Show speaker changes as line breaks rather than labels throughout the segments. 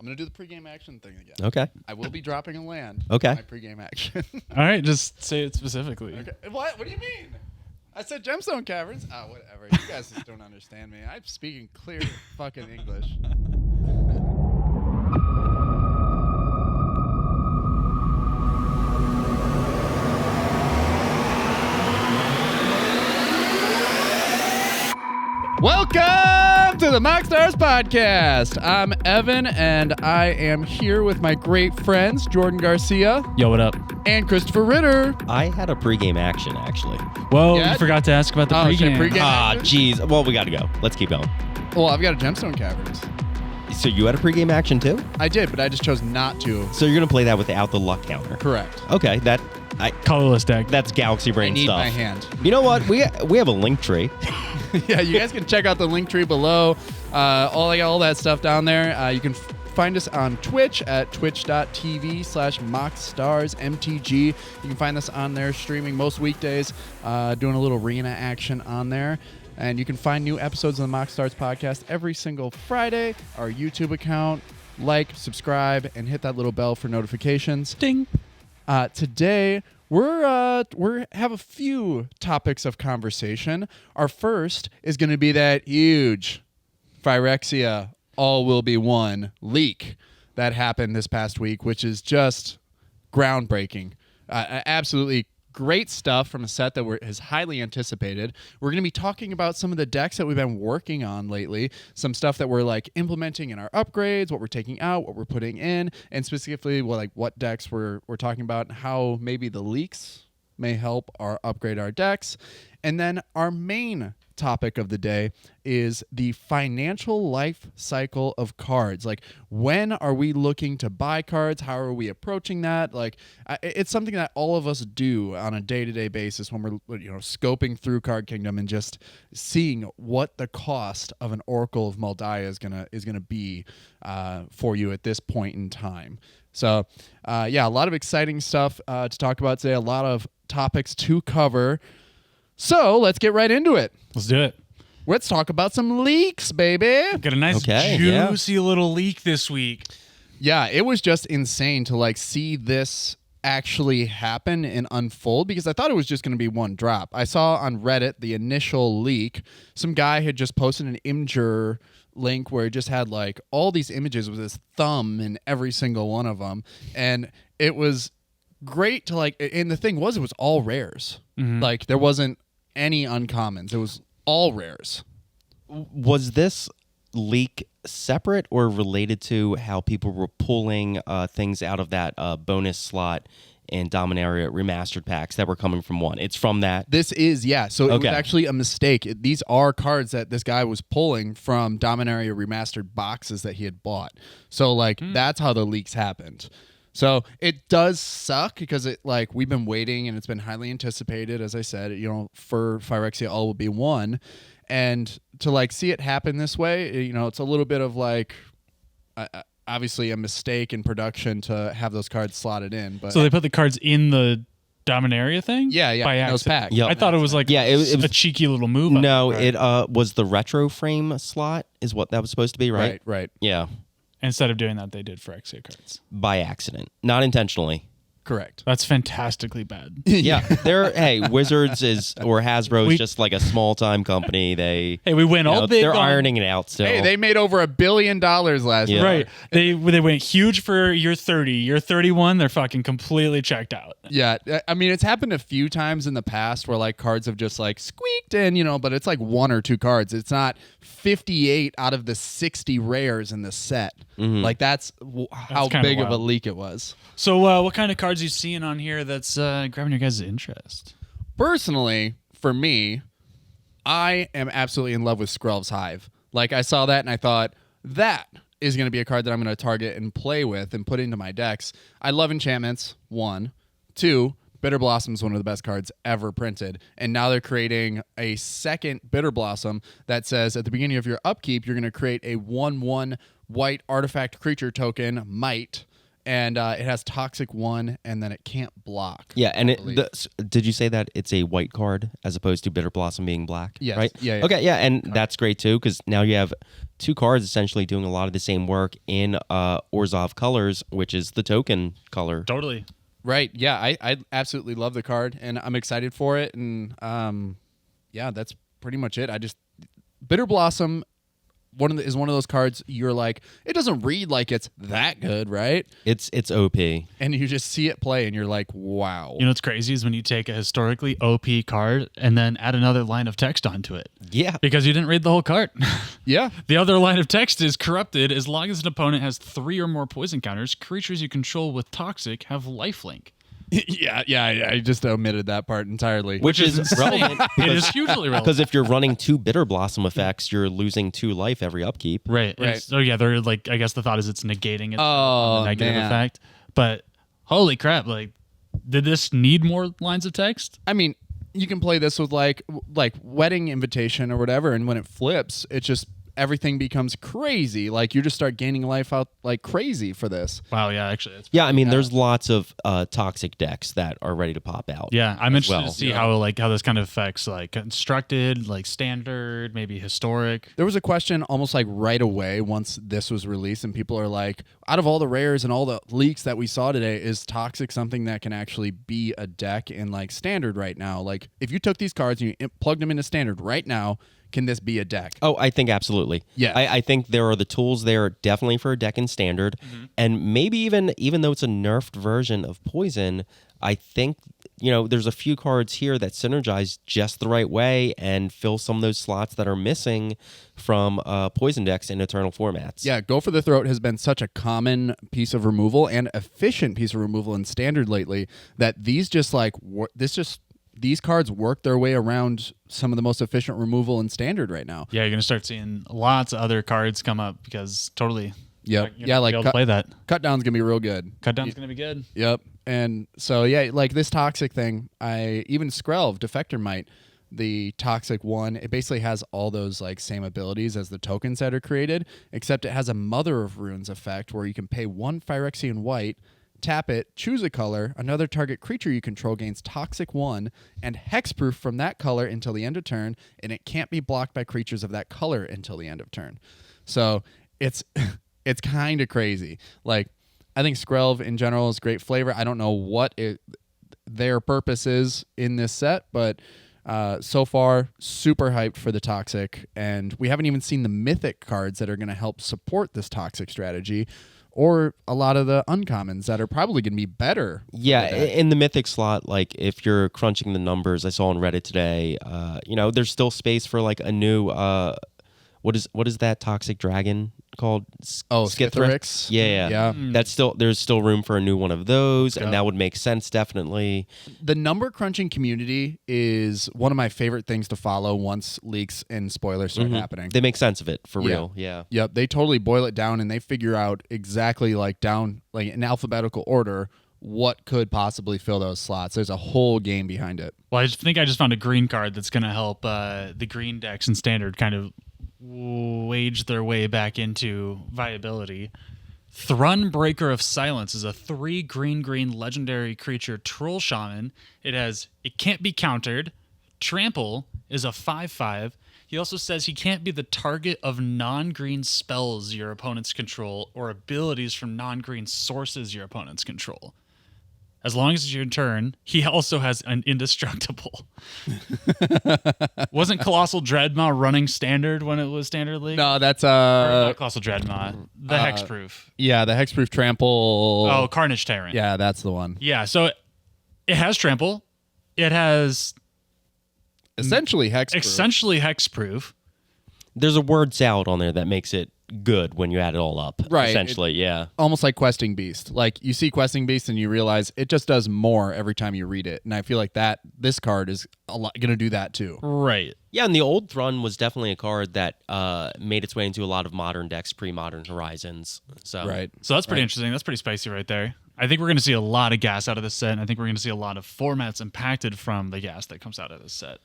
I'm going to do the pregame action thing again.
Okay.
I will be dropping a land.
Okay.
My pregame action.
All right, just say it specifically.
Okay. What? What do you mean? I said Gemstone Caverns. Oh, whatever. You guys just don't understand me. I'm speaking clear fucking English. Welcome to the MoxStars podcast. I'm Evan, and I am here with my great friends, Jordan Garcia
Yo, what up?
and Christopher Ritter.
I had a pregame action, actually.
Well,
Yeah?
you forgot to ask about the
Oh, shit,
pregame.
pregame?
Ah,
action?
jeez. Well, we got to go. Let's keep going.
Well, I've got a Gemstone Caverns.
So you had a pregame action, too?
I did, but I just chose not to.
So you're going to play that without the luck counter?
Correct.
Okay,
Colorless deck.
that's Galaxy
I
Brain
need
stuff.
my hand.
You know what? We have a link tree.
Yeah, you guys can check out the link tree below. All that stuff down there. You can find us on Twitch at twitch.tv/MoxStarsMTG. You can find us on there streaming most weekdays, doing a little arena action on there. And you can find new episodes of the MoxStars podcast every single Friday. Our YouTube account, subscribe, and hit that little bell for notifications.
Ding.
Today we're have a few topics of conversation. Our first is going to be that huge Phyrexia LEAK leak that happened this past week, which is just groundbreaking. Absolutely great stuff from a set that is highly anticipated. We're going to be talking about some of the decks that we've been working on lately, some stuff that we're implementing in our upgrades, what we're taking out, what we're putting in, and specifically what decks we're talking about and how maybe the leaks may help upgrade our decks. And then our main topic of the day is the financial life cycle of cards. When are we looking to buy cards? How are we approaching that? It's something that all of us do on a day-to-day basis when we're scoping through Card Kingdom and just seeing what the cost of an Oracle of Moldiah is gonna be for you at this point in time. So a lot of exciting stuff to talk about today, a lot of topics to cover. So let's get right into it.
Let's do it.
Let's talk about some leaks, baby.
Got a nice juicy little leak this week.
Yeah, it was just insane to see this actually happen and unfold, because I thought it was just going to be one drop. I saw on Reddit the initial leak. Some guy had just posted an Imgur link where it just had all these images with his thumb in every single one of them, and it was great to and the thing was, it was all rares.
Mm-hmm.
There wasn't any uncommons. It was all rares.
Was this leak separate or related to how people were pulling things out of that bonus slot and Dominaria remastered packs that were coming from one? It's from that?
This is, yeah. So it was
Okay.
actually a mistake. These are cards that this guy was pulling from Dominaria remastered boxes that he had bought. So that's how the leaks happened. So it does suck because we've been waiting and it's been highly anticipated, as I said, for Phyrexia LEAK, and to see it happen this way, it's a little bit of obviously a mistake in production to have those cards slotted in. But
So they put the cards in the Dominaria thing?
yeah,
By
in those
accident.
packs.
Yep.
I thought it was
it was
a cheeky little move.
No,
Right.
it was the retro frame slot is what that was supposed to be, right?
Right.
Yeah,
Instead of doing that, they did Phyrexia cards.
by accident, not intentionally.
Correct.
That's fantastically bad.
Yeah, Wizards or Hasbro is just like a small time company. They
Hey, we went all big.
they're
on-
ironing it out still.
Hey, they made over $1 billion last
Yeah.
year.
Right. They went huge for year 30. Year 31, they're fucking completely checked out.
Yeah, I mean, it's happened a few times in the past where cards have just squeaked in, but it's one or two cards. It's not 58 out of the 60 rares in the set.
Mm-hmm.
That's how
kinda
big of a
wild.
leak it was.
So what kind of cards are you seeing on here that's grabbing your guys' interest?
Personally, for me, I am absolutely in love with Skrelv's Hive. I saw that and I thought, that is going to be a card that I'm going to target and play with and put into my decks. I love enchantments, 1. 2, Bitter Blossom is one of the best cards ever printed. And now they're creating a second Bitter Blossom that says at the beginning of your upkeep, you're going to create a 1/1 white artifact creature token, Might, and it has Toxic 1, and then it can't block.
Yeah, and
I believe.
did you say that it's a white card as opposed to Bitter Blossom being black?
Yes.
Right?
Yeah, yeah.
Okay, yeah, and that's great too because now you have 2 cards essentially doing a lot of the same work in Orzhov colors, which is the token color.
Totally.
Right. Yeah, I absolutely love the card, and I'm excited for it. And yeah, that's pretty much it. Bitter Blossom is one of those cards you're like, it doesn't read like it's that good, right?
It's OP.
And you just see it play, and you're like, wow.
You know what's crazy is when you take a historically OP card and then add another line of text onto it.
Yeah.
Because you didn't read the whole card.
Yeah.
The other line of text is corrupted. As long as an opponent has 3 or more poison counters, creatures you control with Toxic have lifelink.
Yeah, I just omitted that part entirely.
Which is relevant.
It is hugely relevant.
Because if you're running 2 Bitter Blossom effects, you're losing 2 life every upkeep.
Right.
Right.
So yeah, they're like, I guess the thought is it's negating it.
Oh,
the negative
man.
effect. But holy crap, like, did this need more lines of text?
I mean, you can play this with like Wedding Invitation or whatever, and when it flips, it just everything becomes crazy. Like you just start gaining life out like crazy for this.
Wow, yeah, actually. That's
Yeah, I mean, there's lots of toxic decks that are ready to pop out.
Yeah, I'm interested
well.
to see how this kind of affects like constructed, like standard, maybe historic.
There was a question almost like right away once this was released, and people are like, out of all the rares and all the leaks that we saw today, is Toxic something that can actually be a deck in like standard right now? Like if you took these cards and you plugged them into standard right now, can this be a deck?
Oh, I think absolutely.
Yeah.
I think there are the tools there definitely for a deck in standard. And maybe even though it's a nerfed version of Poison, I think, there's a few cards here that synergize just the right way and fill some of those slots that are missing from Poison decks in Eternal formats.
Yeah, Go for the Throat has been such a common piece of removal and efficient piece of removal in standard lately that these these cards work their way around some of the most efficient removal in standard right now.
Yeah, you're gonna start seeing lots of other cards come up because totally.
Yep.
You're
Yeah,
gonna
like
be able to play that.
Cut Down's gonna be real good.
Cut down's gonna be good.
Yep. And so yeah, like this Toxic thing, even Skrelv, Defector Might, the Toxic one, it basically has all those like same abilities as the tokens that are created, except it has a Mother of Runes effect where you can pay 1 Phyrexian white, tap it, choose a color, another target creature you control gains Toxic 1, and hexproof from that color until the end of turn, and it can't be blocked by creatures of that color until the end of turn. So it's it's kind of crazy. Like, I think Skrelv in general is great flavor. I don't know what their purpose is in this set, but so far, super hyped for the Toxic, and we haven't even seen the Mythic cards that are going to help support this Toxic strategy, or a lot of the uncommons that are probably going to be better.
Yeah, in the Mythic slot, like if you're crunching the numbers, I saw on Reddit today, there's still space for like a new, what is that Toxic Dragon called?
Skithiryx.
Yeah. There's still room for a new one of those, and
Yeah.
that would make sense definitely.
The number crunching community is one of my favorite things to follow once leaks and spoilers start happening.
They make sense of it for
Yeah.
real. Yeah.
Yep, they totally boil it down and they figure out exactly like down like in alphabetical order what could possibly fill those slots. There's a whole game behind it.
Well, I think I just found a green card that's gonna help the green decks in standard kind of wage their way back into viability. Thrun, Breaker of Silence, is a 3 green legendary creature troll shaman. It can't be countered. Trample is a 5/5. He also says he can't be the target of non-green spells your opponents control or abilities from non-green sources your opponents control. As long as it's your turn, he also has an indestructible. Wasn't Colossal Dreadmaw running standard when it was standard league?
No, that's
Or not Colossal Dreadmaw. The Hexproof.
yeah, the Hexproof Trample.
Oh, Carnage Tyrant.
Yeah, that's the one.
Yeah, so it has Trample. It has
Essentially Hexproof.
essentially Hexproof.
There's a word salad on there that makes it good when you add it all up.
Right.
Essentially, yeah.
Almost like Questing Beast. Like you see Questing Beast and you realize it just does more every time you read it. And I feel like this card is going to do that too.
Right.
Yeah, and the old Thrun was definitely a card that made its way into a lot of modern decks, pre-modern Horizons. So
Right.
So that's pretty interesting. That's pretty spicy right there. I think we're going to see a lot of gas out of this set, and I think we're going to see a lot of formats impacted from the gas that comes out of this set.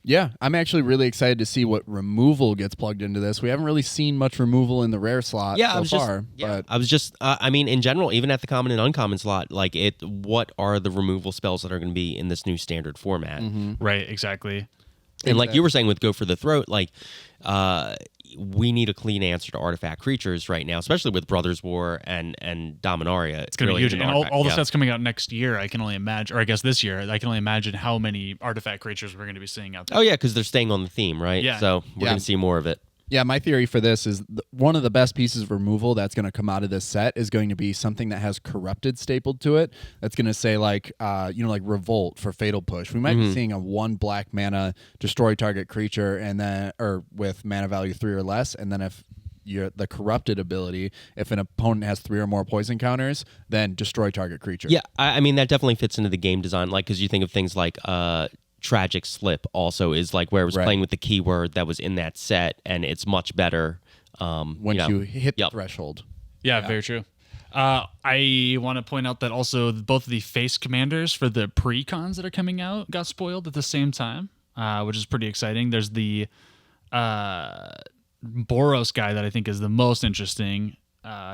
Yeah, I'm actually really excited to see what removal gets plugged into this. We haven't really seen much removal in the rare slot so far. But
I was just, I mean, in general, even at the common and uncommon slot, like what are the removal spells that are going to be in this new standard format?
Right, exactly.
And like you were saying with Go for the Throat, like we need a clean answer to artifact creatures right now, especially with Brothers War and Dominaria.
It's going to be huge. And all the sets coming out next year, I can only imagine, or I guess this year, I can only imagine how many artifact creatures we're going to be seeing out there.
Oh, yeah, because they're staying on the theme, right?
Yeah.
So we're going to see more of it.
Yeah, my theory for this is one of the best pieces of removal that's going to come out of this set is going to be something that has Corrupted stapled to it. That's going to say like Revolt for Fatal Push. We might be seeing a 1 black mana destroy target creature and then with mana value 3 or less, and then if the Corrupted ability, if an opponent has 3 or more poison counters, then destroy target creature.
Yeah, I mean that definitely fits into the game design, like because you think of things like Tragic Slip also is like where it was playing with the keyword that was in that set, and it's much better
once you hit the threshold.
Yeah, very true. I want to point out that also both of the face commanders for the pre-cons that are coming out got spoiled at the same time, which is pretty exciting. There's the Boros guy that I think is the most interesting.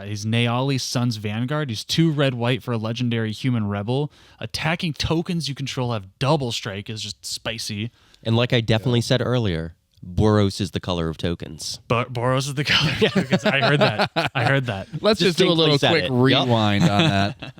He's Naali Sun's Vanguard. He's 2 red-white for a legendary human rebel. Attacking tokens you control have double strike is just spicy.
And like I definitely said earlier, Boros is the color of tokens.
But Boros is the color of tokens. I heard that.
Let's just do a little quick rewind on that.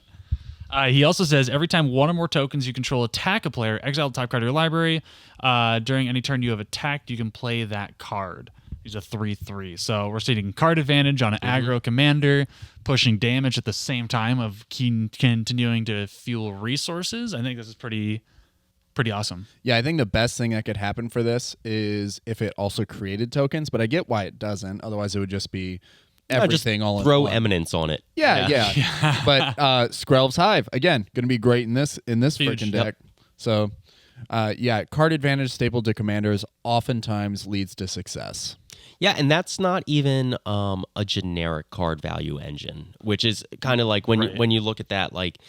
He also says, every time 1 or more tokens you control attack a player, exile the top card of your library. During any turn you have attacked, you can play that card. He's a 3/3. So we're seeing card advantage on an aggro commander, pushing damage at the same time of continuing to fuel resources. I think this is pretty awesome.
Yeah, I think the best thing that could happen for this is if it also created tokens, but I get why it doesn't. Otherwise, it would just be everything all in one.
Throw Eminence on it.
Yeah. But Skrelv's Hive, again, going to be great in this freaking deck. So, card advantage stapled to commanders oftentimes leads to success.
Yeah, and that's not even a generic card value engine, which is kind of like when you look at that, like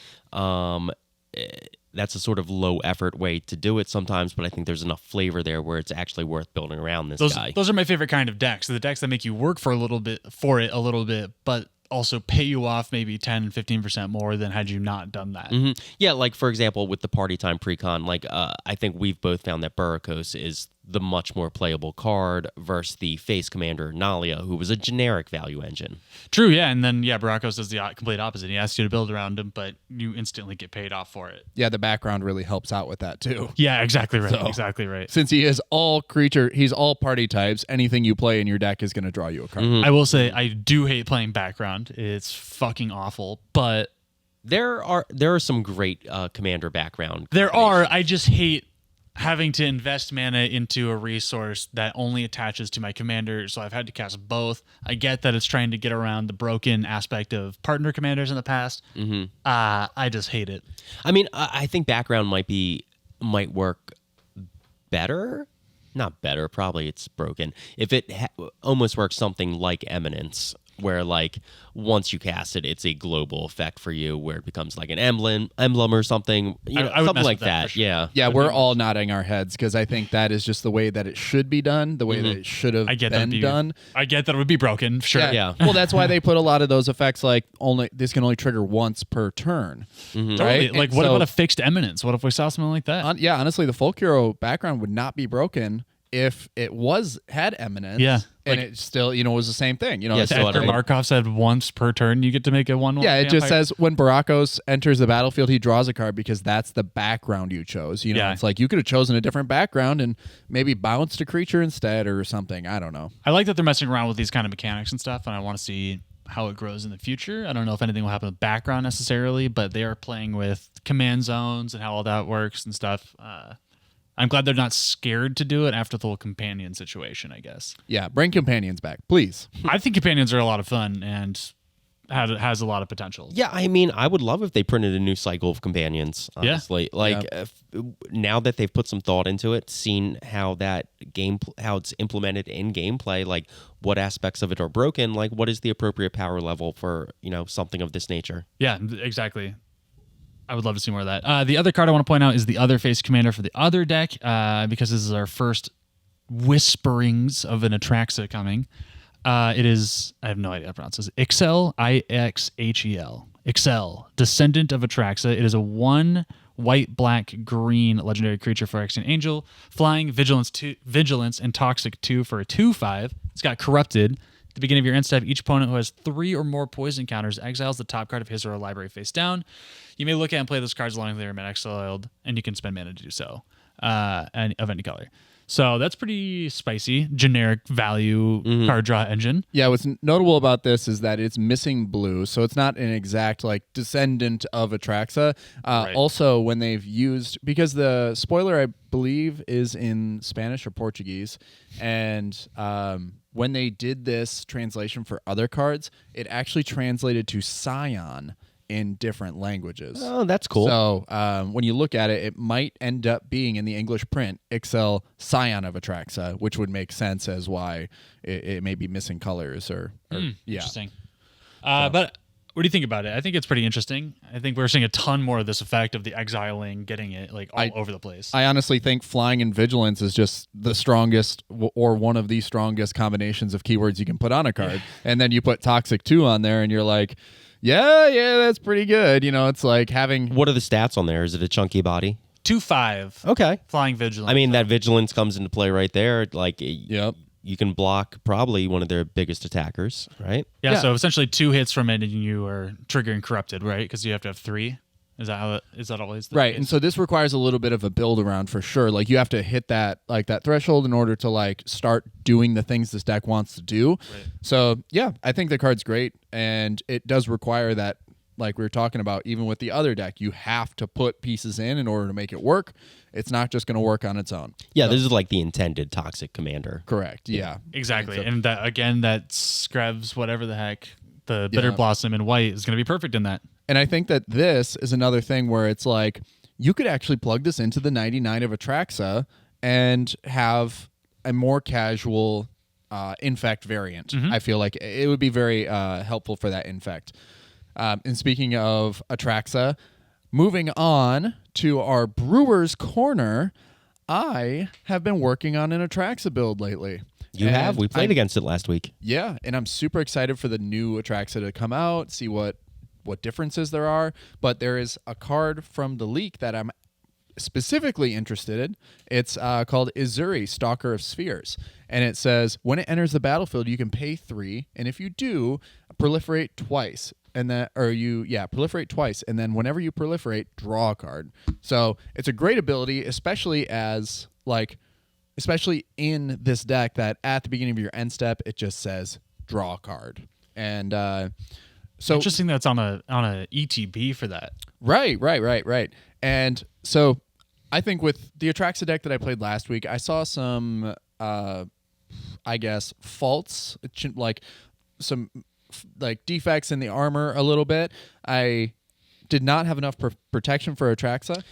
that's a sort of low effort way to do it sometimes, but I think there's enough flavor there where it's actually worth building around this guy.
Those are my favorite kind of decks. The decks that make you work for it a little bit, but also pay you off maybe 10 and 15% more than had you not done that.
Yeah, like for example, with the Party Time Precon, like I think we've both found that Burricos is the much more playable card versus the face commander Nalia, who was a generic value engine.
True, yeah, and then Baracos does the complete opposite. He asks you to build around him, but you instantly get paid off for it.
Yeah, the background really helps out with that too.
Yeah, exactly right. Exactly right.
Since he is he's all party types. Anything you play in your deck is going to draw you a card.
I will say I do hate playing background. It's fucking awful, but
there are some great commander background.
There are. I just hate having to invest mana into a resource that only attaches to my commander, so I've had to cast both. I get that it's trying to get around the broken aspect of partner commanders in the past. I just hate it.
I mean, I think background might work better. Not better, probably it's broken. If it almost works something like Eminence, where like once you cast it, it's a global effect for you, where it becomes like an emblem or something, something like that. Sure.
Yeah, we're all nodding our heads because I think that is just the way that it should be done, the way that it should have been done.
I get that it would be broken, sure.
Yeah.
Well, that's why they put a lot of those effects like this can only trigger once per turn, right?
Totally. Like, what about a fixed Eminence? What if we saw something like that?
Honestly, the Folk Hero background would not be broken if it had Eminence.
Yeah.
And it still, was the same thing.
After Markov said once per turn, you get to make a 1/1.
Yeah, it just says when Baracos enters the battlefield, he draws a card because that's the background you chose. It's like you could have chosen a different background and maybe bounced a creature instead or something. I don't know.
I like that they're messing around with these kind of mechanics and stuff, and I want to see how it grows in the future. I don't know if anything will happen with background necessarily, but they are playing with command zones and how all that works and stuff. I'm glad they're not scared to do it after the whole companion situation, I guess.
Yeah, bring companions back, please.
I think companions are a lot of fun and has a lot of potential.
Yeah, I mean, I would love if they printed a new cycle of companions, honestly. Now that they've put some thought into it, seen how how it's implemented in gameplay, like what aspects of it are broken, like what is the appropriate power level for, something of this nature.
Yeah, exactly. I would love to see more of that. The other card I want to point out is the other face commander for the other deck, because this is our first whisperings of an Atraxa coming. It is, I have no idea how to pronounce this, Ixhel, Ixhel. Ixhel, Descendant of Atraxa. It is a 1 white, black, green legendary creature for Phyrexian Angel. Flying, Vigilance, and Toxic 2 for a 2/5. It's got Corrupted. At the beginning of your end step, each opponent who has 3 or more poison counters exiles the top card of his or her library face down. You may look at and play those cards along with their mana exiled, and you can spend mana to do so, and of any color. So that's pretty spicy, generic value card draw engine.
Yeah, what's notable about this is that it's missing blue, so it's not an exact like descendant of Atraxa.
Right.
Also, when they've used, because the spoiler I believe is in Spanish or Portuguese, and when they did this translation for other cards, it actually translated to Scion in different languages.
Oh, that's cool.
So when you look at it, it might end up being in the English print Ixhel Scion of Atraxa, which would make sense as why it may be missing colors or yeah.
Interesting. But what do you think about it? I think it's pretty interesting. I think we're seeing a ton more of this effect of the exiling, getting it like all over the place.
I honestly think Flying and Vigilance is just the strongest or one of the strongest combinations of keywords you can put on a card. And then you put Toxic 2 on there and you're like, yeah, that's pretty good. You know, it's like having...
What are the stats on there? Is it a chunky body?
2/5.
Okay.
Flying Vigilance.
I mean, that Vigilance comes into play right there. Like,
Yep.
you can block probably one of their biggest attackers, right?
Yeah,
Yeah.
so essentially 2 hits from it and you are triggering Corrupted, right? Because you have to have 3. Is that always the
Right,
case?
and so this requires a little bit of a build around for sure. Like you have to hit that threshold in order to like start doing the things this deck wants to do.
Right.
So yeah, I think the card's great, and it does require that, like we were talking about, even with the other deck, you have to put pieces in order to make it work. It's not just going to work on its own.
Yeah, this is like the intended Toxic Commander.
Correct. Yeah.
Exactly.
So-
And that again, that Screvs, whatever the heck, the Bitter
Yeah.
Blossom in white is going to be perfect in that.
And I think that this is another thing where it's like you could actually plug this into the 99 of Atraxa and have a more casual infect variant. I feel like it would be very helpful for that infect. And speaking of Atraxa, moving on to our Brewers Corner, I have been working on an Atraxa build lately.
You have?
And
We played against it last week.
Yeah, and I'm super excited for the new Atraxa to come out, see what differences there are. But there is a card from the leak that I'm specifically interested in. It's called Izuri, Stalker of Spheres. And it says, when it enters the battlefield, you can pay 3, and if you do, proliferate twice. And then, proliferate twice, and then whenever you proliferate, draw a card. So it's a great ability, especially in this deck that at the beginning of your end step, it just says draw a card. And so
Interesting that's on a ETB for that.
Right. And so I think with the Atraxa deck that I played last week, I saw some, faults, like some defects in the armor a little bit. I did not have enough protection for Atraxa.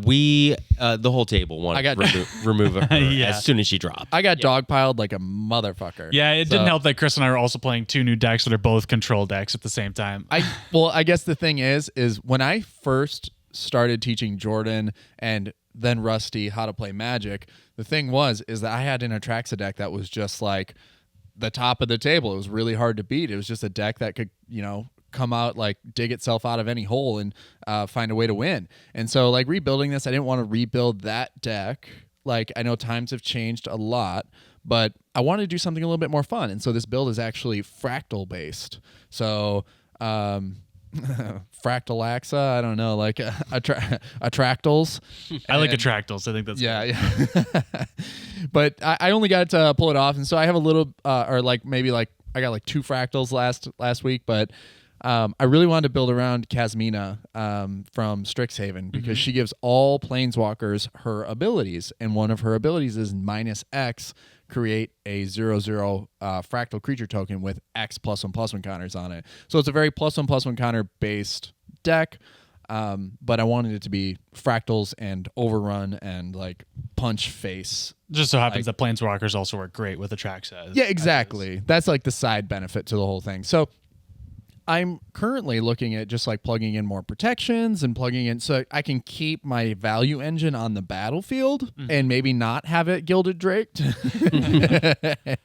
We the whole table wanted to remove her
Yeah.
as soon as she dropped.
I got dogpiled like a motherfucker.
Yeah, it
So-
didn't help that Chris and I were also playing 2 new decks that are both control decks at the same time.
I guess the thing is when I first started teaching Jordan and then Rusty how to play Magic, the thing is that I had an Atraxa deck that was just like the top of the table. It was really hard to beat. It was just a deck that could, come out, like dig itself out of any hole and find a way to win. And so like rebuilding this, I didn't want to rebuild that deck. Like I know times have changed a lot, but I wanted to do something a little bit more fun. And so this build is actually fractal based. So Fractalaxa, I don't know, like Attractals.
I like Attractals. I think that's
Yeah. But I only got to pull it off, and so I have a little, I got like 2 fractals last week, but I really wanted to build around Kasmina from Strixhaven because she gives all planeswalkers her abilities, and one of her abilities is -X, create a 0/0 fractal creature token with X +1/+1 counters on it. So it's a very +1/+1 counter based deck. But I wanted it to be fractals and overrun and like punch face.
just so happens that Planeswalkers also work great with Atraxa.
Yeah, exactly. That's like the side benefit to the whole thing. So I'm currently looking at just like plugging in more protections and plugging in so I can keep my value engine on the battlefield and maybe not have it gilded draked.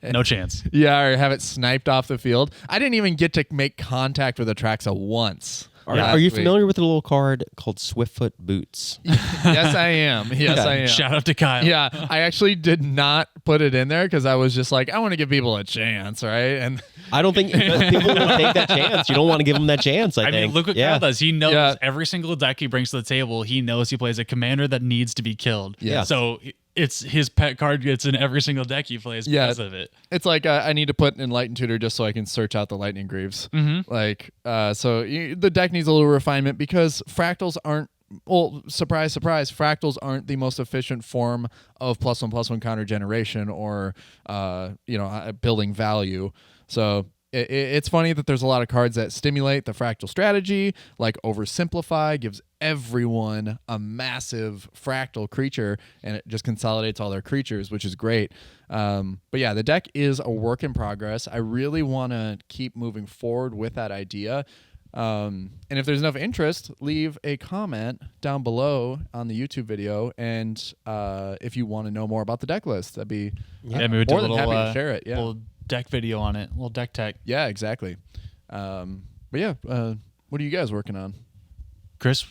No chance.
Yeah, or have it sniped off the field. I didn't even get to make contact with Atraxa once.
Are you familiar with a little card called Swiftfoot Boots?
Yes, I am. Yes, I am.
Shout out to Kyle.
Yeah, I actually did not put it in there because I was just like, I want to give people a chance, right? And
I don't think people will take that chance. You don't want to give them that chance. I think.
mean, look what Kyle does. He knows every single deck he brings to the table. He knows he plays a commander that needs to be killed.
Yeah.
So it's his pet card gets in every single deck he plays because of it.
It's like I need to put Enlightened Tutor just so I can search out the Lightning Greaves. Like, so the deck needs a little refinement because fractals aren't. Well, surprise, surprise, fractals aren't the most efficient form of +1/+1 counter generation or building value. So it's funny that there's a lot of cards that stimulate the fractal strategy, like Oversimplify gives everyone a massive fractal creature, and it just consolidates all their creatures, which is great. But yeah, the deck is a work in progress. I really want to keep moving forward with that idea. And if there's enough interest, leave a comment down below on the YouTube video. And if you want to know more about the deck list, that'd be
Maybe we do
more
a
than
little,
happy to share it. Yeah,
little deck video on it, little deck tech.
yeah, exactly. But yeah, what are you guys working on?
Chris,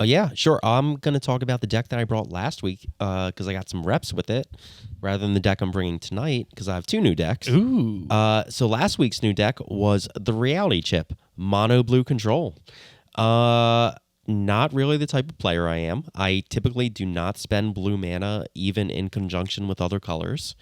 Yeah, sure. I'm going to talk about the deck that I brought last week because I got some reps with it rather than the deck I'm bringing tonight because I have two new decks.
ooh,
So last week's new deck was the Reality Chip, Mono Blue Control. Not really the type of player I am. I typically do not spend blue mana even in conjunction with other colors.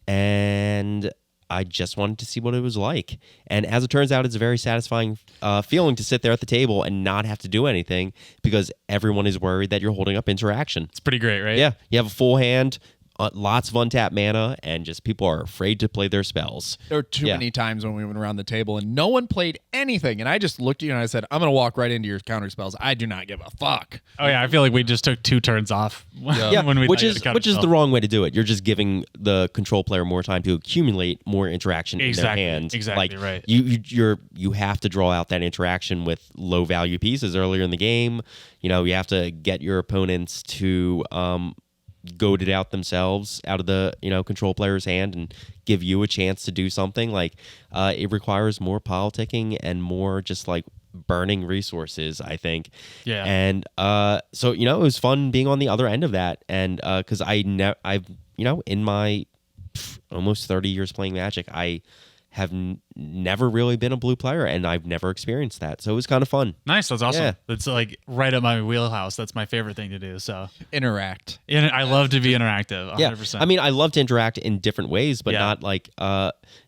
And I just wanted to see what it was like. And as it turns out, it's a very satisfying feeling to sit there at the table and not have to do anything because everyone is worried that you're holding up interaction.
it's pretty great, right?
Yeah, you have a full hand, lots of untapped mana, and just people are afraid to play their spells.
There were too many times when we went around the table and no one played anything, and I just looked at you and I said, "I'm gonna walk right into your counter spells. I do not give a fuck."
Oh yeah, I feel like we just took 2 turns off.
Yeah,
when we
which
thought
is
you had
which is the wrong way to do it. You're just giving the control player more time to accumulate more interaction
Exactly,
in their hands.
exactly
like,
right.
You have to draw out that interaction with low value pieces earlier in the game. You know, you have to get your opponents to goad it out themselves out of the control player's hand and give you a chance to do something. Like it requires more politicking and more just like burning resources, I think.
Yeah.
And so it was fun being on the other end of that, and because I've in my almost 30 years playing Magic, I have never really been a blue player, and I've never experienced that. So it was kind of fun.
Nice, that's awesome.
Yeah.
That's like right up my wheelhouse. That's my favorite thing to do. So
Interact.
and I love to be interactive. 100%.
Yeah, I mean, I love to interact in different ways, but not like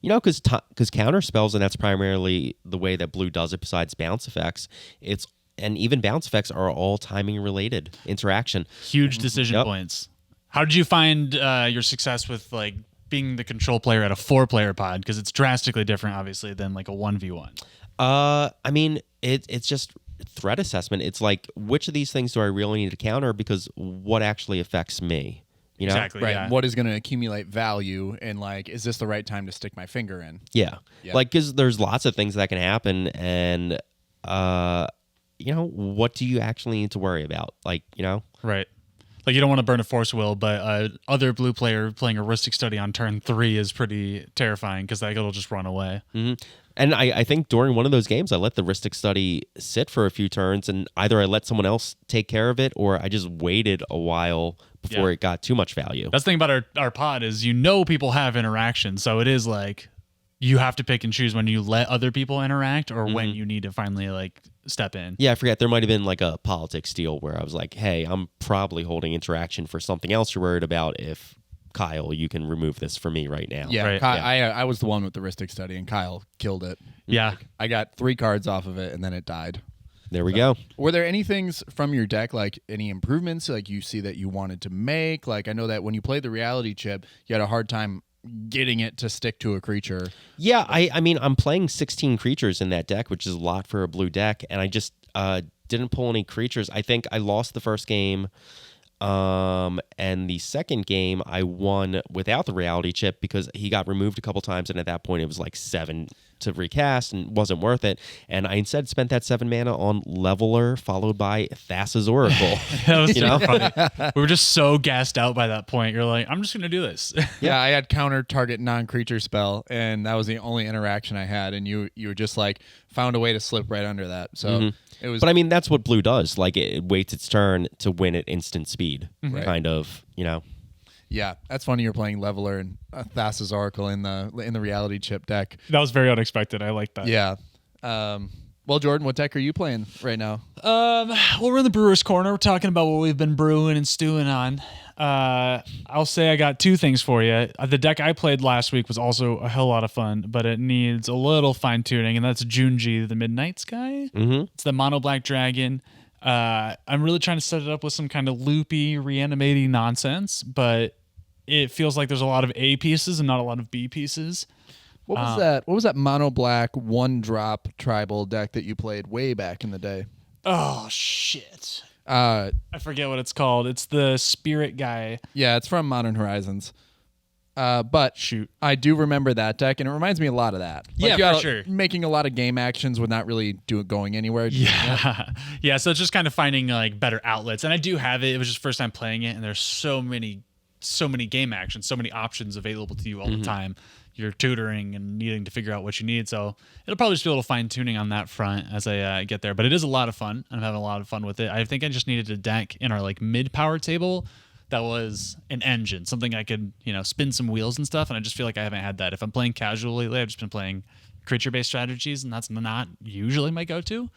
because counter spells, and that's primarily the way that blue does it. Besides bounce effects, and even bounce effects are all timing related interaction.
huge decision points. How did you find your success with like being the control player at a 4-player pod? Because it's drastically different, obviously, than like a 1v1.
I mean, it's just threat assessment. It's like, which of these things do I really need to counter because what actually affects me? You know?
Exactly.
Right.
Yeah.
What is going to accumulate value, and like, is this the right time to stick my finger in?
Yeah. Like, because there's lots of things that can happen, and what do you actually need to worry about? Like,
Right. Like you don't want to burn a Force Will, but other blue player playing a Ristic Study on turn 3 is pretty terrifying because that it'll just run away.
Mm-hmm. And I think during one of those games, I let the Ristic Study sit for a few turns, and either I let someone else take care of it, or I just waited a while before it got too much value.
That's the thing about our pod is people have interaction, so it is like you have to pick and choose when you let other people interact or when you need to finally like step in.
Yeah, I forget. There might have been like a politics deal where I was like, hey, I'm probably holding interaction for something else you're worried about. If Kyle, you can remove this for me right now.
Yeah,
Right.
I was the one with the Ristic Study, and Kyle killed it.
Yeah.
I got 3 cards off of it, and then it died.
There we go.
Were there any things from your deck, like any improvements, like you see that you wanted to make? Like I know that when you played the Reality Chip, you had a hard time getting it to stick to a creature.
Yeah, I mean, I'm playing 16 creatures in that deck, which is a lot for a blue deck, and I just didn't pull any creatures. I think I lost the first game, and the second game I won without the Reality Chip because he got removed a couple times, and at that point it was like 7 to recast and wasn't worth it. And I instead spent that 7 mana on Leveler followed by Thassa's Oracle.
That was super funny. We were just so gassed out by that point. You're like, I'm just going to do this.
Yeah, I had counter target non-creature spell, and that was the only interaction I had. And you were just like found a way to slip right under that. So it was.
But I mean, that's what blue does. Like it waits its turn to win at instant speed, kind of.
Yeah, that's funny. You're playing Leveler and Thassa's Oracle in the reality chip deck.
That was very unexpected. I like that.
Yeah. Well, Jordan, what deck are you playing right now?
Well, we're in the Brewer's Corner. We're talking about what we've been brewing and stewing on. I'll say I got 2 things for you. The deck I played last week was also a hell lot of fun, but it needs a little fine-tuning, and that's Junji, the Midnight Sky. It's the mono black dragon. I'm really trying to set it up with some kind of loopy, reanimating nonsense, but it feels like there's a lot of A pieces and not a lot of B pieces.
What was that? What was that mono black 1-drop tribal deck that you played way back in the day?
Oh, shit.
I
forget what it's called. It's the spirit guy.
Yeah, it's from Modern Horizons. But
shoot,
I do remember that deck, and it reminds me a lot of that.
Yeah,
you're
for sure.
Making a lot of game actions with not really going anywhere.
Yeah, yeah. So it's just kind of finding like better outlets, and I do have it. It was just first time playing it, and there's so many game actions, so many options available to you all the time. You're tutoring and needing to figure out what you need. So it'll probably just be a little fine tuning on that front as I get there. But it is a lot of fun. I'm having a lot of fun with it. I think I just needed a deck in our like mid power table that was an engine, something I could, spin some wheels and stuff. And I just feel like I haven't had that. If I'm playing casually lately, I've just been playing creature-based strategies, and that's not usually my go-to.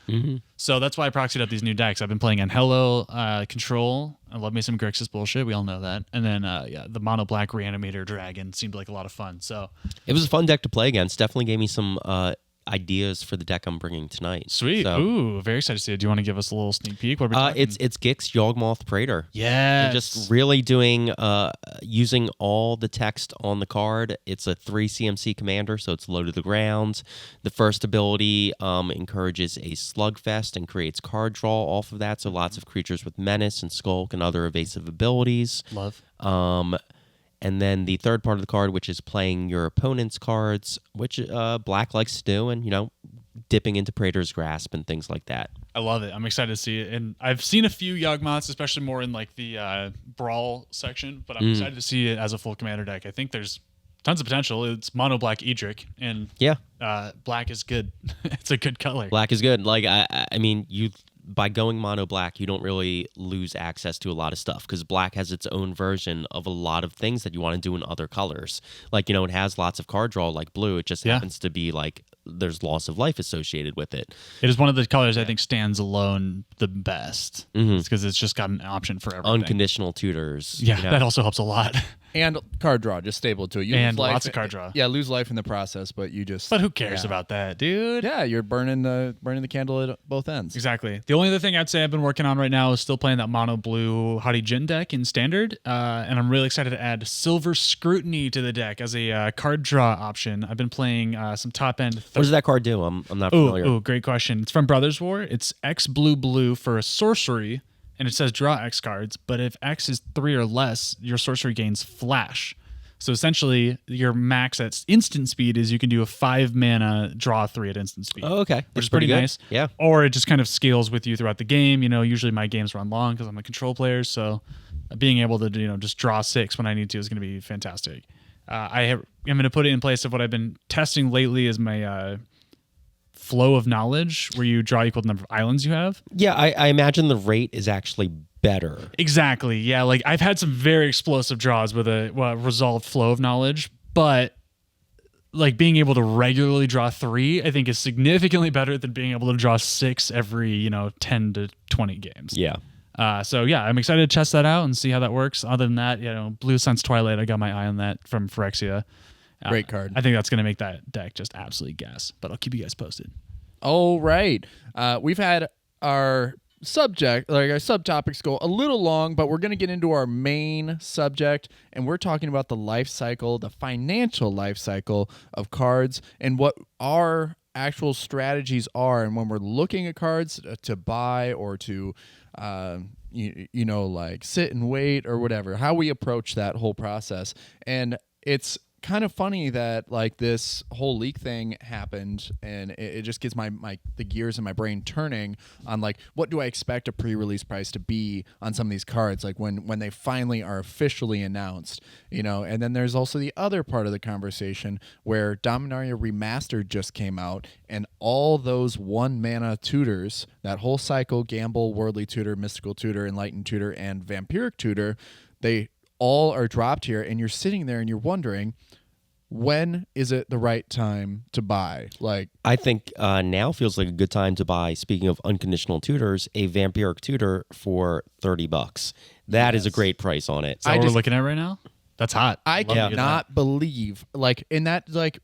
So that's why I proxied up these new decks. I've been playing Anhello, Control. I love me some Grixis bullshit. We all know that. And then, the Mono Black Reanimator Dragon seemed like a lot of fun. So
it was a fun deck to play against. Definitely gave me some ideas for the deck I'm bringing tonight.
Sweet.
So,
ooh, very excited to see it. Do you want to give us a little sneak peek? What are we talking?
It's Gix Yawgmoth Praetor.
Yeah.
Just really doing using all the text on the card. It's a 3 CMC commander, so it's low to the ground. The first ability encourages a slugfest and creates card draw off of that. So lots of creatures with menace and skulk and other evasive abilities.
Love.
And then the third part of the card, which is playing your opponent's cards, which Black likes to do, and, dipping into Praetor's Grasp and things like that.
I love it. I'm excited to see it. And I've seen a few Yawgmoths, especially more in like the Brawl section, but I'm excited to see it as a full commander deck. I think there's tons of potential. It's mono black Edric, and black is good. It's a good color.
Black is good. Like, I mean, by going mono black, you don't really lose access to a lot of stuff because black has its own version of a lot of things that you want to do in other colors. Like, it has lots of card draw like blue. It just happens to be like there's loss of life associated with it.
It is one of the colors I think stands alone the best because it's just got an option for everything.
Unconditional tutors.
Yeah, that also helps a lot.
And card draw, just stable to it. You
and
lose life,
lots of card draw.
Yeah, lose life in the process, but you just.
But who cares about that, dude?
Yeah, you're burning the candle at both ends.
Exactly. The only other thing I'd say I've been working on right now is still playing that mono blue Hadi Jin deck in standard, and I'm really excited to add Silver Scrutiny to the deck as a card draw option. I've been playing some top end.
What does that card do? I'm not familiar.
Oh, great question. It's from Brothers War. It's X blue for a sorcery, and it says draw X cards. But if X is 3 or less, your sorcery gains flash. So essentially, your max at instant speed is you can do a 5 mana draw 3 at instant speed.
Oh, okay.
Which is pretty
good.
nice.
Yeah.
Or it just kind of scales with you throughout the game. Usually my games run long because I'm a control player. So being able to just draw 6 when I need to is going to be fantastic. I'm going to put it in place of what I've been testing lately is my flow of knowledge, where you draw equal to the number of islands you have.
Yeah, I imagine the rate is actually better.
Exactly. Yeah, like I've had some very explosive draws with a resolved flow of knowledge, but like being able to regularly draw 3, I think is significantly better than being able to draw 6 every 10 to 20 games.
Yeah.
So yeah, I'm excited to test that out and see how that works. Other than that, Blue Sun's Twilight, I got my eye on that from Phyrexia.
Great card.
I think that's going to make that deck just absolutely gas, but I'll keep you guys posted.
All right. We've had our subtopics go a little long, but we're going to get into our main subject, and we're talking about the life cycle, the financial life cycle of cards, and what our actual strategies are. And when we're looking at cards to buy or to, like sit and wait or whatever, how we approach that whole process. And it's kind of funny that like this whole leak thing happened, and it just gets the gears in my brain turning on like what do I expect a pre-release price to be on some of these cards, like when they finally are officially announced, And then there's also the other part of the conversation where Dominaria Remastered just came out, and all those 1-mana tutors, that whole cycle, Gamble, Worldly Tutor, Mystical Tutor, Enlightened Tutor, and Vampiric Tutor, they all are dropped here, and you're sitting there and you're wondering, when is it the right time to buy? Like,
I think now feels like a good time to buy, speaking of unconditional tutors, a Vampiric Tutor for $30. That is a great price on it.
Is that what we're looking at right now? That's hot.
I cannot believe, like, in that, like,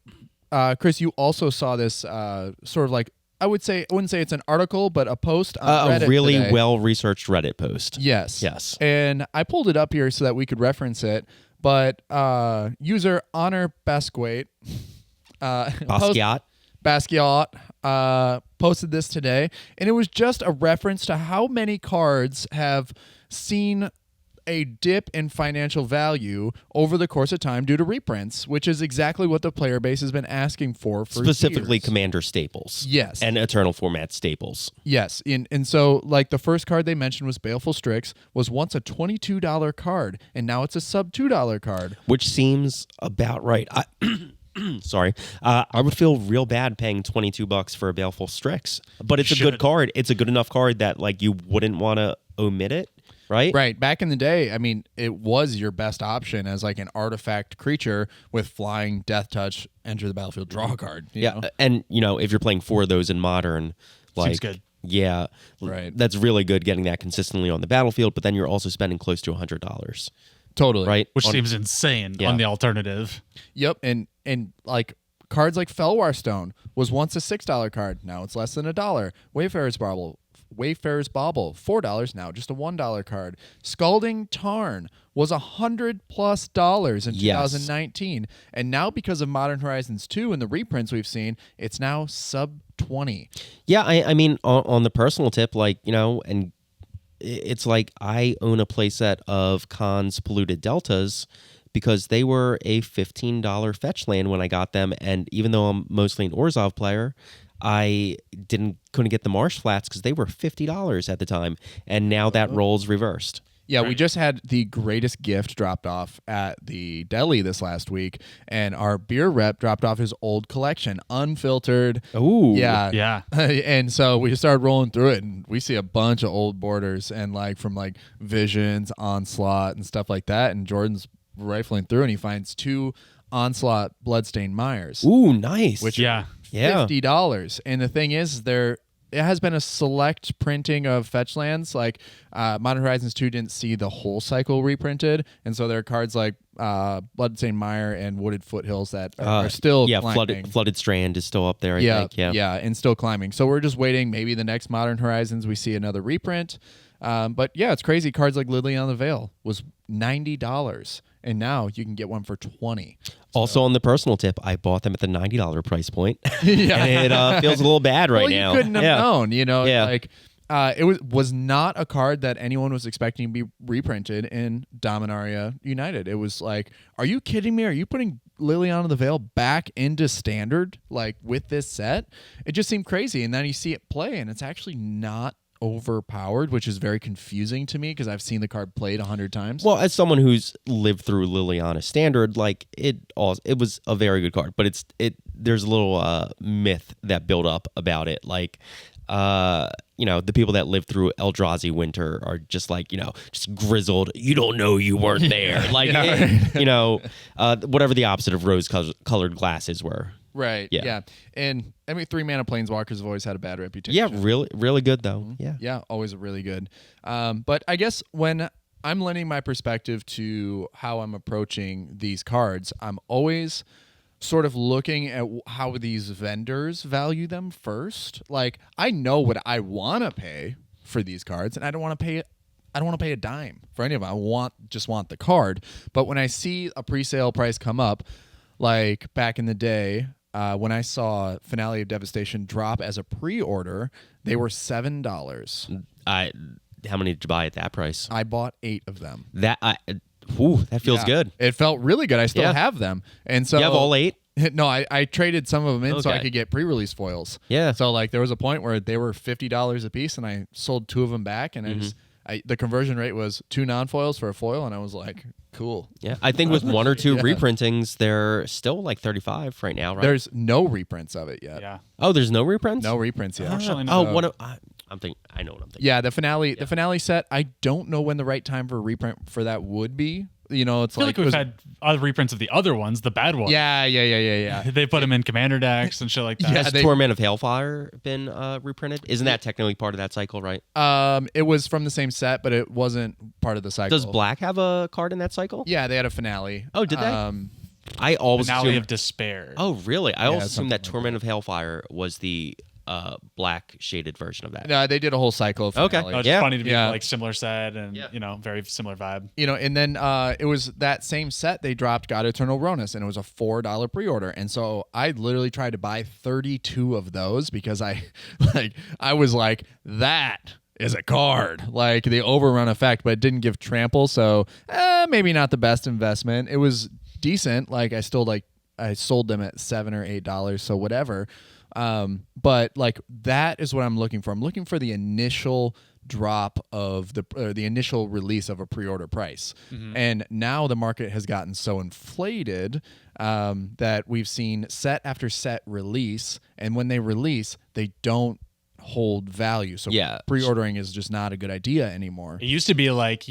Chris, you also saw this sort of like, I wouldn't say it's an article, but a post on Reddit
a really
today.
well-researched Reddit post.
Yes.
Yes.
And I pulled it up here so that we could reference it. But user Honor Basquiat, Basquiat posted this today, and it was just a reference to how many cards have seen a dip in financial value over the course of time due to reprints, which is exactly what the player base has been asking for
specifically
years.
Commander staples.
Yes.
And Eternal format staples.
Yes. And so, like, the first card they mentioned was Baleful Strix, was once a $22 card, and now it's a sub $2 card.
Which seems about right. Sorry. I would feel real bad paying $22 for a Baleful Strix. But it's a good card. It's a good enough card that, like, you wouldn't want to omit it. Right?
Right. Back in the day, I mean, it was your best option as like an artifact creature with flying, death touch, enter the battlefield, draw a card. You know?
And if you're playing 4 of those in Modern, like,
seems good.
Yeah,
right.
That's really good getting that consistently on the battlefield, but then you're also spending close to $100.
Totally.
Right?
Which seems insane on the alternative.
Yep. And like cards like Felwar Stone was once a $6 card. Now it's less than $1. Wayfarer's Bauble, $4, now just a $1 card. Scalding Tarn was $100+ in 2019, and now because of Modern Horizons 2 and the reprints we've seen, it's now sub 20.
Yeah, I mean, on the personal tip, like, and it's like I own a playset of Khan's Polluted Deltas because they were a $15 fetch land when I got them, and even though I'm mostly an Orzhov player, I couldn't get the Marsh Flats because they were $50 at the time, and now that role's reversed.
Yeah, we just had the greatest gift dropped off at the deli this last week, and our beer rep dropped off his old collection, unfiltered.
Ooh.
Yeah. And so we just started rolling through it, and we see a bunch of old borders, and like from like Visions, Onslaught, and stuff like that, and Jordan's rifling through, and he finds 2 Onslaught Bloodstained Myers.
Ooh, nice.
Which $50. And the thing is, it has been a select printing of fetch lands. Like Modern Horizons 2 didn't see the whole cycle reprinted, and so there are cards like Bloodstained Mire and Wooded Foothills that are still climbing.
Flooded Strand is still up there, I think.
Yeah, and still climbing. So we're just waiting. Maybe the next Modern Horizons we see another reprint. But yeah, it's crazy. Cards like Lily on the Veil was $90. And now you can get one for $20.
Also, on the personal tip, I bought them at the $90 price point.
Yeah.
And it feels a little bad right now.
You couldn't have known, like it was not a card that anyone was expecting to be reprinted in Dominaria United. It was like, are you kidding me? Are you putting Liliana of the Veil back into standard, like with this set? It just seemed crazy. And then you see it play, and it's actually not overpowered, which is very confusing to me because I've seen the card played 100 times.
Well, as someone who's lived through Liliana Standard, like it was a very good card, but there's a little myth that built up about it. Like, the people that lived through Eldrazi Winter are just like, just grizzled. You don't know you weren't there. Like, whatever the opposite of rose-colored glasses were.
Right. Yeah. And I mean, 3-mana Planeswalkers have always had a bad reputation.
Yeah, really, really good though.
Mm-hmm. Yeah, always really good. But I guess when I'm lending my perspective to how I'm approaching these cards, I'm always sort of looking at how these vendors value them first. Like, I know what I want to pay for these cards, and I don't want to pay a dime for any of them. I just want the card. But when I see a pre-sale price come up, like back in the day, when I saw Finale of Devastation drop as a pre-order, they were $7.
How many did you buy at that price?
I bought 8 of them.
Ooh, that feels
Yeah.
good.
It felt really good. I still
Yeah.
have them. And so
You have all 8?
No, I traded some of them in so I
Okay.
could get pre-release foils.
Yeah.
So like there was a point where they were $50 a piece, and I sold 2 of them back, and the conversion rate was 2 non-foils for a foil, and I was like, cool.
Yeah, I think with 1 or 2 reprintings, they're still like 35 right now, right?
There's no reprints of it yet.
Yeah.
Oh, there's no reprints?
No reprints yet.
Actually,
Oh,
no.
what? I'm thinking. I know what I'm thinking.
Yeah, the finale set. I don't know when the right time for a reprint for that would be. You know, it's
I feel
like,
like we've had other reprints of the other ones, the bad ones.
Yeah.
They put them in commander decks and shit like that.
Yeah,
Has
they-
Torment of Hailfire been reprinted? Isn't that technically part of that cycle, right?
It was from the same set, but it wasn't part of the cycle.
Does Black have a card in that cycle?
Yeah, they had a finale.
Oh, did they? I always
Finale
assumed.
of Despair.
Oh, really? I always assumed that
something like
Torment of Hailfire was the black shaded version of that.
No, they did a whole cycle of
Okay.
finale.
Oh, it's
Yeah.
funny to be
Yeah.
like similar set and
Yeah.
very similar vibe.
You know, and then it was that same set they dropped God Eternal Ronus, and it was a $4 pre-order, and so I literally tried to buy 32 of those because I was like, that is a card, like the overrun effect, but it didn't give trample, so maybe not the best investment. It was decent, like I sold them at $7 or $8, so whatever. But like that is what I'm looking for. I'm looking for the initial drop of the initial release of a pre-order price. And now the market has gotten so inflated that we've seen set after set release, and when they release, they don't hold value. So
Yeah.
pre-ordering is just not a good idea anymore.
It used to be like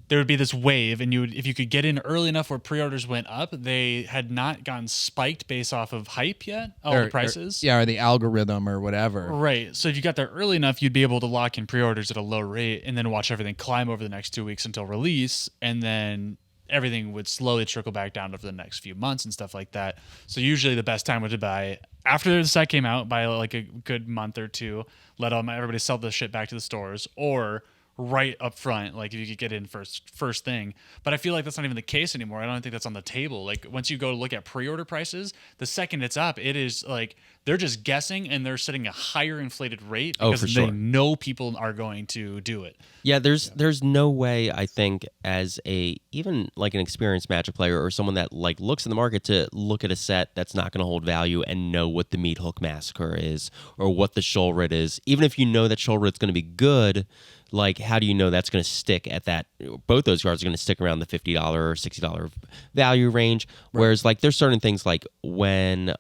there would be this wave, and if you could get in early enough where pre-orders went up, they had not gotten spiked based off of hype yet, the prices.
Or the algorithm or whatever.
Right. So if you got there early enough, you'd be able to lock in pre-orders at a low rate and then watch everything climb over the next 2 weeks until release, and then everything would slowly trickle back down over the next few months and stuff like that. So usually the best time would to buy after the set came out, by like a good month or two, let everybody sell the shit back to the stores, or right up front, like if you could get in first thing. But I feel like that's not even the case anymore. I don't think that's on the table. Like once you go to look at pre-order prices, the second it's up, it is like they're just guessing, and they're setting a higher inflated rate because
for
they
sure.
know people are going to do it.
Yeah, there's no way, I think, as even like an experienced Magic player or someone that like looks in the market, to look at a set that's not going to hold value and know what the Meat Hook Massacre is or what the Shoalrit is. Even if you know that Shoalrit's going to be good, like how do you know that's going to stick at that? Both those cards are going to stick around the $50 or $60 value range. Right. Whereas like there's certain things like when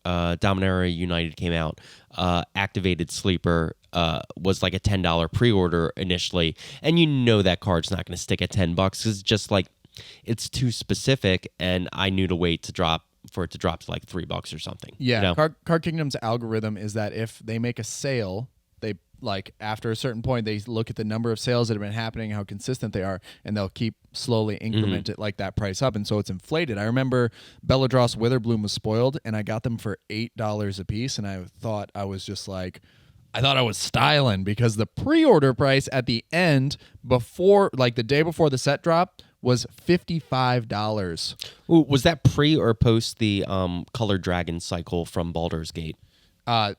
Dominaria United came out, Activated Sleeper was like a $10 pre-order initially, and you know that card's not going to stick at $10 because it's just like it's too specific, and I knew to wait for it to drop to like $3 or something.
Yeah,
you know?
Card Kingdom's algorithm is that if they make a sale, they like after a certain point they look at the number of sales that have been happening, how consistent they are, and they'll keep slowly increment it like that price up, and so it's inflated. I remember Belladross Witherbloom was spoiled, and I got them for $8 a piece, and I thought I was styling because the pre-order price at the end before, like the day before the set drop, was $55.
Ooh, was that pre or post the Colored Dragon cycle from Baldur's Gate?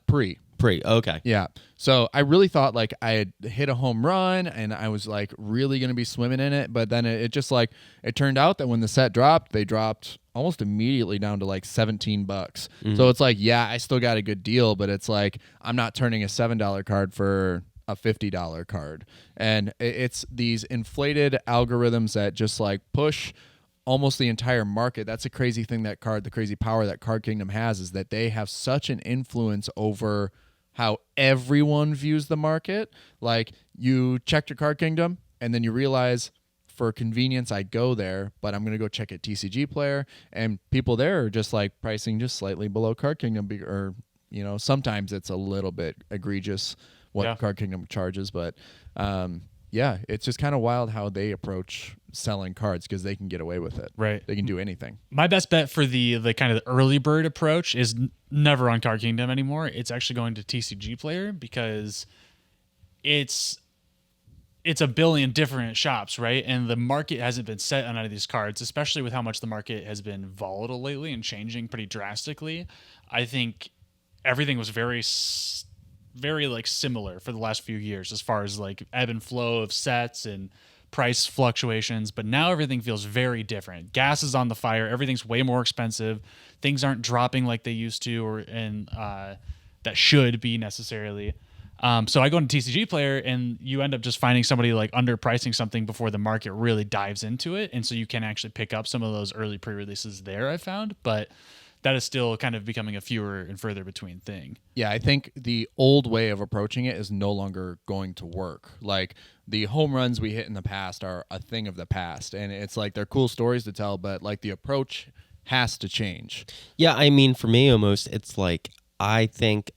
Pre.
Okay.
Yeah. So I really thought like I had hit a home run and I was like really going to be swimming in it. But then it just like, it turned out that when the set dropped, they dropped almost immediately down to like $17. So it's like, yeah, I still got a good deal, but it's like, I'm not turning a $7 card for a $50 card. And it's these inflated algorithms that just like push almost the entire market. That's a crazy thing the crazy power that Card Kingdom has, is that they have such an influence over how everyone views the market. Like you check your Card Kingdom and then you realize for convenience I go there, but I'm going to go check at TCG Player, and people there are just like pricing just slightly below Card Kingdom, or sometimes it's a little bit egregious what Card Kingdom charges, but yeah, it's just kind of wild how they approach selling cards because they can get away with it.
Right.
They can do anything.
My best bet for the kind of the early bird approach is never on Card Kingdom anymore. It's actually going to TCG Player, because it's a billion different shops, right? And the market hasn't been set on any of these cards, especially with how much the market has been volatile lately and changing pretty drastically. I think everything was very like similar for the last few years as far as like ebb and flow of sets and price fluctuations, but now everything feels very different. Gas is on the fire. Everything's way more expensive. Things aren't dropping like they used to, and that should be necessarily. So I go into TCG Player, and you end up just finding somebody like underpricing something before the market really dives into it, and so you can actually pick up some of those early pre-releases there, I found, but that is still kind of becoming a fewer and further between thing.
Yeah, I think the old way of approaching it is no longer going to work. Like, the home runs we hit in the past are a thing of the past, and it's like they're cool stories to tell, but like the approach has to change.
Yeah, I mean, for me, almost, it's like I think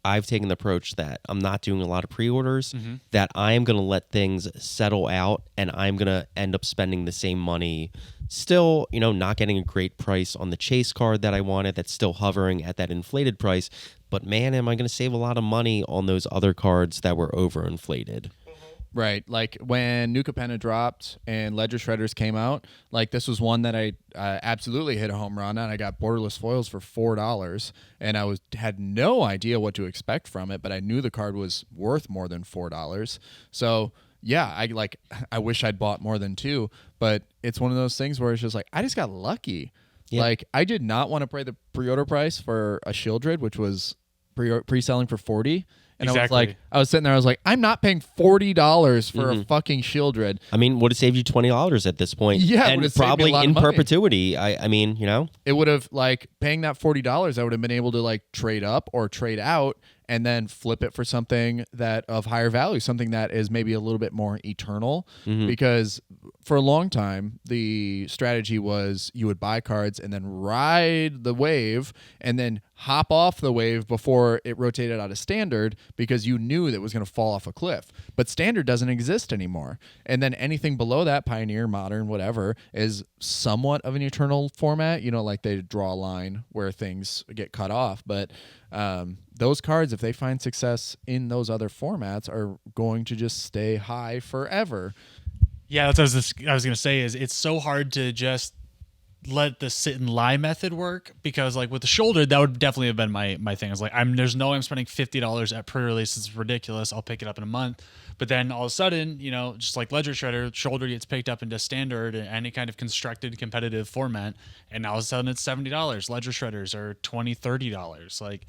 I've taken the approach that I'm not doing a lot of pre-orders, that I am going to let things settle out, and I'm going to end up spending the same money, still, not getting a great price on the chase card that I wanted, that's still hovering at that inflated price, but man, am I going to save a lot of money on those other cards that were overinflated.
Right, like when New Capenna dropped and Ledger Shredders came out, like this was one that I absolutely hit a home run on. I got borderless foils for $4, and I had no idea what to expect from it, but I knew the card was worth more than $4. So yeah, I wish I'd bought more than 2, but it's one of those things where it's just like I just got lucky.
Yep.
Like I did not want to pay the pre-order price for a Shieldred, which was pre-selling for $40. And
Exactly.
I was sitting there, I was like, I'm not paying $40 for a fucking Shieldred.
I mean, would have saved you $20 at this point.
Yeah, it
and
would've saved me a
probably
lot of
in
money.
perpetuity. I mean,
It would have, like, paying that $40, I would have been able to, like, trade up or trade out and then flip it for something that of higher value, something that is maybe a little bit more eternal. Because for a long time, the strategy was you would buy cards and then ride the wave and then hop off the wave before it rotated out of standard because you knew that it was going to fall off a cliff. But standard doesn't exist anymore. And then anything below that, Pioneer, Modern, whatever, is somewhat of an eternal format. Like they draw a line where things get cut off. But those cards, if they find success in those other formats, are going to just stay high forever.
Yeah, that's what I was going to say is it's so hard to just let the sit and lie method work because like with the shoulder, that would definitely have been my thing. I was like, there's no way I'm spending $50 at pre-release. It's ridiculous. I'll pick it up in a month. But then all of a sudden, just like Ledger Shredder, shoulder gets picked up into standard and any kind of constructed competitive format. And now all of a sudden it's $70. Ledger Shredders are $20, $30. Like,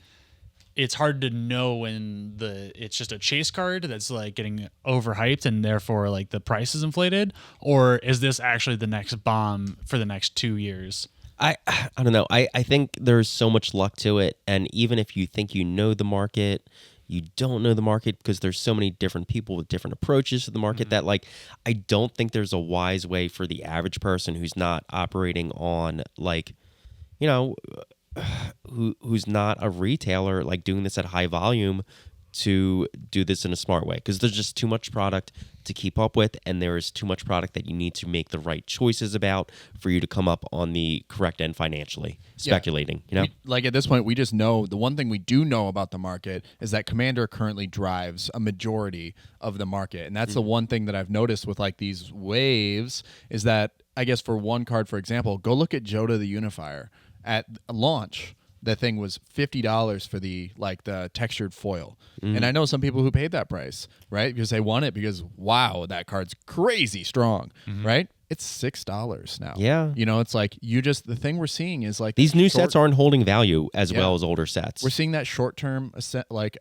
it's hard to know when it's just a chase card that's like getting overhyped and therefore like the price is inflated, or is this actually the next bomb for the next 2 years?
I don't know. I think there's so much luck to it, and even if you think you know the market, you don't know the market because there's so many different people with different approaches to the market that like I don't think there's a wise way for the average person who's not operating on like who's not a retailer like doing this at high volume to do this in a smart way, because there's just too much product to keep up with, and there is too much product that you need to make the right choices about for you to come up on the correct end financially. Speculating,
Like at this point, we just know the one thing we do know about the market is that Commander currently drives a majority of the market, and that's the one thing that I've noticed with like these waves is that I guess for one card, for example, go look at Joda the Unifier. At launch, the thing was $50 for the textured foil. And I know some people who paid that price, right? Because they want it because, wow, that card's crazy strong, right? It's $6 now.
Yeah.
It's like the thing we're seeing is like
these new sets aren't holding value as well as older sets.
We're seeing that short-term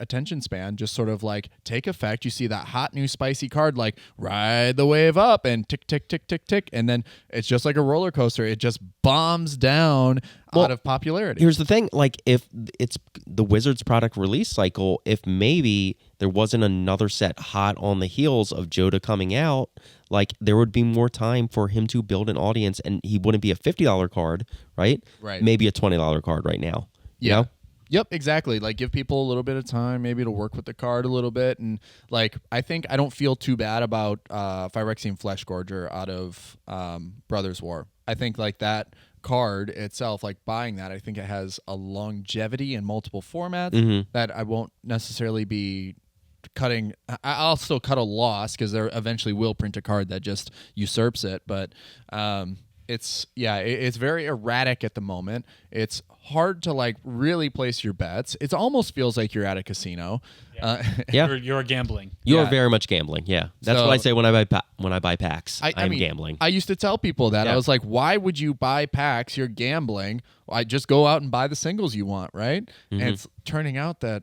attention span just sort of like take effect. You see that hot new spicy card like ride the wave up and tick, tick, tick, tick, tick. And then it's just like a roller coaster. It just bombs down out of popularity.
Here's the thing. Like if it's the Wizards product release cycle, if maybe there wasn't another set hot on the heels of Joda coming out, like there would be more time for him to build an audience, and he wouldn't be a $50 card, right?
Right.
Maybe a $20 card right now. You know?
Yep, exactly. Like give people a little bit of time, maybe to work with the card a little bit, and like I don't feel too bad about Phyrexian Fleshgorger out of Brothers War. I think like that card itself, like buying that, I think it has a longevity in multiple formats that I won't necessarily be cutting. I'll still cut a loss because there eventually will print a card that just usurps it, but it's very erratic at the moment. It's hard to like really place your bets. It almost feels like you're at a casino.
Yeah.
You're gambling.
You
Yeah.
are very much gambling. Yeah, that's
So-
what I say when I buy packs. I'm
mean,
gambling.
I used to tell people that.
Yeah.
I was like, why would you buy packs? You're gambling. I just go out and buy the singles you want, right? And it's turning out that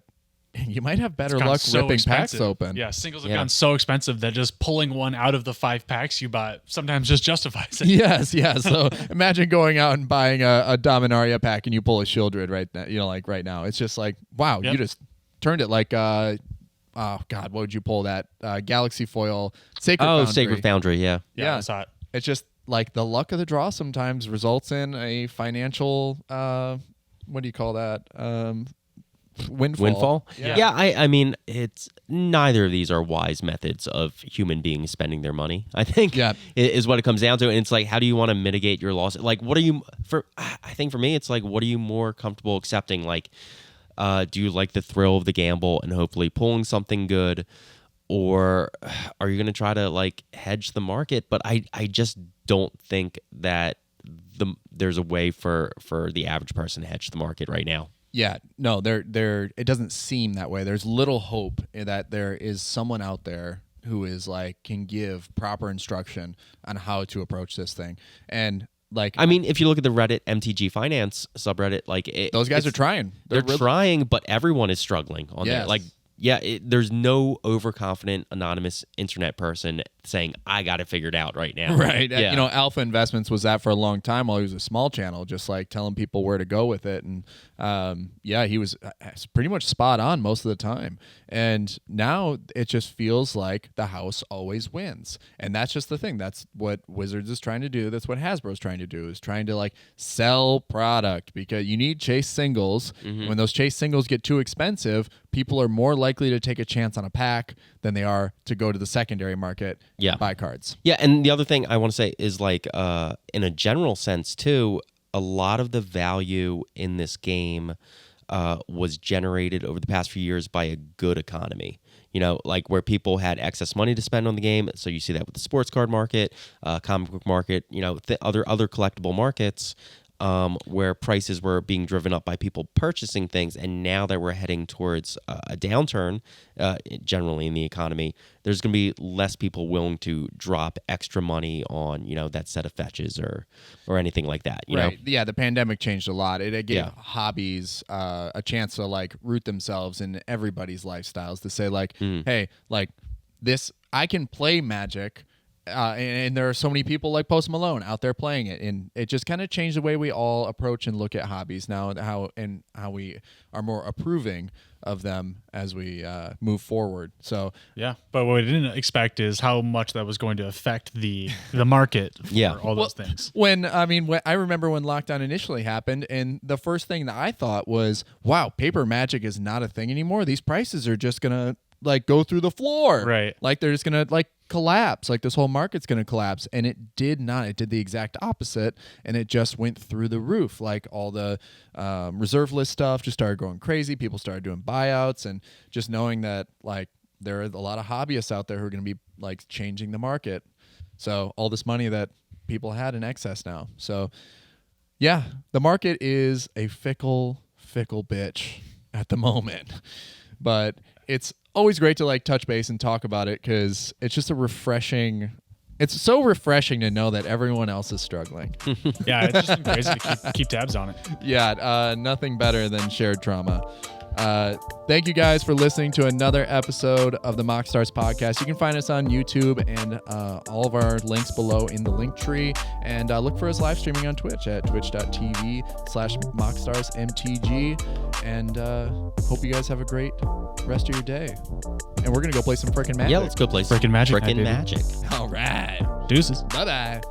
you might have better
It's gotten
luck
so
ripping
expensive.
packs open.
Yeah, singles have
Yeah.
gotten so expensive that just pulling one out of the 5 packs you bought sometimes just justifies it.
Yes, yeah. So imagine going out and buying a Dominaria pack and you pull a Shieldred right now. Like right now, it's just like, wow,
Yep.
you just turned it like, oh God, what would you pull that? Galaxy Foil, Sacred Foundry.
Sacred Foundry. Yeah.
Yeah.
That's hot.
It's just like the luck of the draw sometimes results in a financial, what do you call that? Windfall.
Yeah. I mean, it's neither of these are wise methods of human beings spending their money. I think is what it comes down to. And it's like, how do you want to mitigate your loss? Like, what are you I think for me, it's like, what are you more comfortable accepting? Like, do you like the thrill of the gamble and hopefully pulling something good? Or are you going to try to like hedge the market? But I just don't think that there's a way for the average person to hedge the market right now.
Yeah, no, it doesn't seem that way. There's little hope that there is someone out there who is like can give proper instruction on how to approach this thing. And like,
I mean, if you look at the Reddit MTG Finance subreddit, like
those guys are trying.
They're
really
trying, but everyone is struggling on there.
Yes.
Like, yeah, there's no overconfident anonymous internet person saying, I got it figured out right now.
Right.
Yeah.
You know, Alpha Investments was that for a long time while he was a small channel, just like telling people where to go with it. And he was pretty much spot on most of the time. And now it just feels like the house always wins. And that's just the thing. That's what Wizards is trying to do. That's what Hasbro's trying to do, is trying to like sell product, because you need chase singles. When those chase singles get too expensive, people are more likely to take a chance on a pack than they are to go to the secondary market and buy cards.
Yeah, and the other thing I want to say is like in a general sense too, a lot of the value in this game was generated over the past few years by a good economy. You know, like where people had excess money to spend on the game. So you see that with the sports card market, comic book market, you know, other collectible markets. Where prices were being driven up by people purchasing things, and now that we're heading towards a downturn generally in the economy, there's going to be less people willing to drop extra money on, you know, that set of fetches or anything like that. You know?
Yeah, the pandemic changed a lot. It gave hobbies a chance to like root themselves in everybody's lifestyles, to say like, hey, like this, I can play Magic. And there are so many people like Post Malone out there playing it, and it just kind of changed the way we all approach and look at hobbies now, and how we are more approving of them as we move forward. So
Yeah, but what we didn't expect is how much that was going to affect the market for all those things.
When I remember when lockdown initially happened, and the first thing that I thought was, wow, paper Magic is not a thing anymore. These prices are just gonna like go through the floor,
right?
Like they're just gonna like collapse, like this whole market's going to collapse. And it did not. It did the exact opposite, and it just went through the roof. Like all the reserve list stuff just started going crazy. People started doing buyouts, and just knowing that like there are a lot of hobbyists out there who are going to be like changing the market. So all this money that people had in excess now. So yeah, the market is a fickle bitch at the moment, but it's always great to like touch base and talk about it, because it's just it's so refreshing to know that everyone else is struggling.
Yeah, it's just been crazy to keep tabs on it.
Yeah, nothing better than shared trauma. Thank you guys for listening to another episode of the MoxStars podcast. You can find us on YouTube and all of our links below in the link tree. And look for us live streaming on Twitch at twitch.tv/MoxStarsMTG. And hope you guys have a great rest of your day. And we're going to go play some frickin' Magic.
Yeah, let's go play some
Frickin' Magic.
Frickin'
Night, baby.
Magic.
All right.
Deuces.
Bye-bye.